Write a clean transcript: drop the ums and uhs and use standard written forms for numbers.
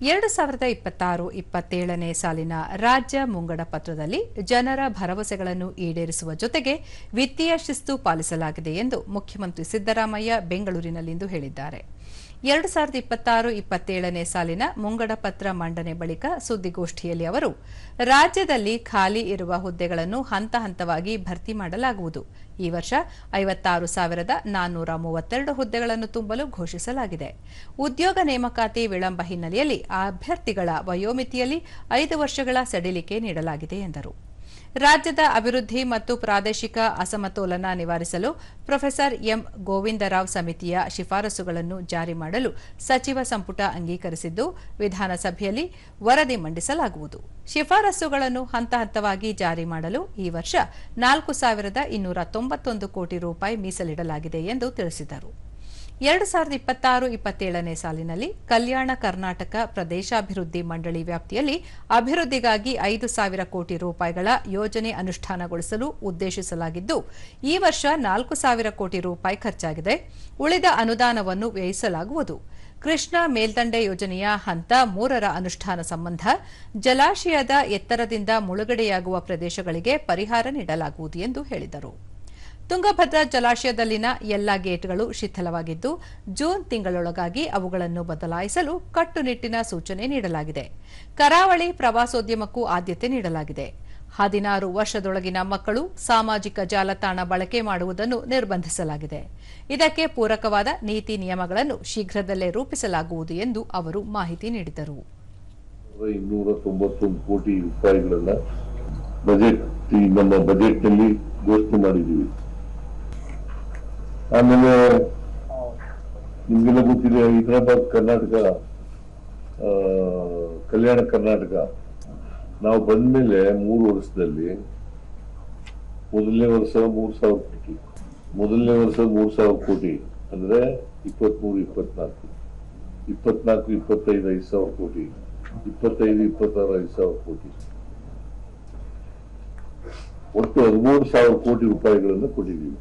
2026-27ನೇ ಸಾಲಿನ ರಾಜ್ಯ ಮುಂಗಡ ಪತ್ರದಲ್ಲಿ ಜನರ ಭರವಸೆಗಳನ್ನು ಈಡೇರಿಸುವ ಜೊತೆಗೆ ವಿತ್ತೀಯ ಶಿಸ್ತು ಪಾಲಿಸಲಾಗಿದೆ ಎಂದು ಮುಖ್ಯಮಂತ್ರಿ ಸಿದ್ದರಾಮಯ್ಯ ಬೆಂಗಳೂರಿನಲ್ಲಿಂದು ಹೇಳಿದ್ದಾರೆ. 2026-27ನೇ ಸಾಲಿನ ಮುಂಗಡ ಪತ್ರ ಮಂಡನೆ ಬಳಿಕ ಸುದ್ದಿಗೋಷ್ಠಿಯಲ್ಲಿ ಅವರು, ರಾಜ್ಯದಲ್ಲಿ ಖಾಲಿ ಇರುವ ಹುದ್ದೆಗಳನ್ನು ಹಂತ ಹಂತವಾಗಿ ಭರ್ತಿ ಮಾಡಲಾಗುವುದು. ಈ ವರ್ಷ 56,432 ಹುದ್ದೆಗಳನ್ನು ತುಂಬಲು ಘೋಷಿಸಲಾಗಿದೆ. ಉದ್ಯೋಗ ನೇಮಕಾತಿ ವಿಳಂಬ ಹಿನ್ನೆಲೆಯಲ್ಲಿ ಅಭ್ಯರ್ಥಿಗಳ ವಯೋಮಿತಿಯಲ್ಲಿ 5 ವರ್ಷಗಳ ಸಡಿಲಿಕೆ ನೀಡಲಾಗಿದೆ ಎಂದರು. ರಾಜ್ಯದ ಅಭಿವೃದ್ಧಿ ಮತ್ತು ಪ್ರಾದೇಶಿಕ ಅಸಮತೋಲನ ನಿವಾರಿಸಲು ಪ್ರೊಫೆಸರ್ ಎಂ ಗೋವಿಂದರಾವ್ ಸಮಿತಿಯ ಶಿಫಾರಸುಗಳನ್ನು ಜಾರಿ ಮಾಡಲು ಸಚಿವ ಸಂಪುಟ ಅಂಗೀಕರಿಸಿದ್ದು, ವಿಧಾನಸಭೆಯಲ್ಲಿ ವರದಿ ಮಂಡಿಸಲಾಗುವುದು. ಶಿಫಾರಸುಗಳನ್ನು ಹಂತ ಹಂತವಾಗಿ ಜಾರಿ ಮಾಡಲು ಈ ವರ್ಷ 4,291 ಕೋಟಿ ರೂಪಾಯಿ ಮೀಸಲಿಡಲಾಗಿದೆ ಎಂದು ತಿಳಿಸಿದರು. 2026-27ನೇ ಸಾಲಿನಲ್ಲಿ ಕಲ್ಯಾಣ ಕರ್ನಾಟಕ ಪ್ರದೇಶಾಭಿವೃದ್ಧಿ ಮಂಡಳಿ ವ್ಯಾಪ್ತಿಯಲ್ಲಿ ಅಭಿವೃದ್ಧಿಗಾಗಿ 5,000 ಕೋಟಿ ರೂಪಾಯಿಗಳ ಯೋಜನೆ ಅನುಷ್ಠಾನಗೊಳಿಸಲು ಉದ್ದೇಶಿಸಲಾಗಿದ್ದು, ಈ ವರ್ಷ 4,000 ಕೋಟಿ ರೂಪಾಯಿ ಖರ್ಚಾಗಿದೆ. ಉಳಿದ ಅನುದಾನವನ್ನು ವ್ಯಯಿಸಲಾಗುವುದು. ಕೃಷ್ಣಾ ಮೇಲ್ದಂಡೆ ಯೋಜನೆಯ ಹಂತ 3ರ ಅನುಷ್ಠಾನ ಸಂಬಂಧ ಜಲಾಶಯದ ಎತ್ತರದಿಂದ ಮುಳುಗಡೆಯಾಗುವ ಪ್ರದೇಶಗಳಿಗೆ ಪರಿಹಾರ ನೀಡಲಾಗುವುದು ಎಂದು ಹೇಳಿದರು. ತುಂಗಭದ್ರಾ ಜಲಾಶಯದಲ್ಲಿನ ಎಲ್ಲಾ ಗೇಟ್ಗಳು ಶಿಥಿಲವಾಗಿದ್ದು, ಜೂನ್ ತಿಂಗಳೊಳಗಾಗಿ ಅವುಗಳನ್ನು ಬದಲಾಯಿಸಲು ಕಟ್ಟುನಿಟ್ಟಿನ ಸೂಚನೆ ನೀಡಲಾಗಿದೆ. ಕರಾವಳಿ ಪ್ರವಾಸೋದ್ಯಮಕ್ಕೂ ಆದ್ಯತೆ ನೀಡಲಾಗಿದೆ. 16 ವರ್ಷದೊಳಗಿನ ಮಕ್ಕಳು ಸಾಮಾಜಿಕ ಜಾಲತಾಣ ಬಳಕೆ ಮಾಡುವುದನ್ನು ನಿರ್ಬಂಧಿಸಲಾಗಿದೆ. ಇದಕ್ಕೆ ಪೂರಕವಾದ ನೀತಿ ನಿಯಮಗಳನ್ನು ಶೀಘ್ರದಲ್ಲೇ ರೂಪಿಸಲಾಗುವುದು ಎಂದು ಅವರು ಮಾಹಿತಿ ನೀಡಿದರು. 291 ಕೋಟಿ ರೂಪಾಯಿಗಳನ್ನ ನಮ್ಮ ಬಜೆಟ್ನಲ್ಲಿ ಘೋಷಣೆ ಮಾಡಿದ್ದೀವಿ. ಆಮೇಲೆ ನಿಮ್ಗೆಲ್ಲ ಗೊತ್ತಿದೆ, ಹೈದರಾಬಾದ್ ಕರ್ನಾಟಕ, ಕಲ್ಯಾಣ ಕರ್ನಾಟಕ ನಾವು ಬಂದ್ಮೇಲೆ 3 ವರ್ಷದಲ್ಲಿ ಮೊದಲನೇ ವರ್ಷ 3,000 ಕೋಟಿ, ಮೊದಲನೇ ವರ್ಷ 3,000 ಕೋಟಿ ಅಂದ್ರೆ 23-24, 24-25 5,000 ಕೋಟಿ, 25-26 5,000 ಕೋಟಿ, ಒಟ್ಟು 13,000 ಕೋಟಿ ರೂಪಾಯಿಗಳನ್ನು ಕೊಟ್ಟಿದ್ದೀವಿ.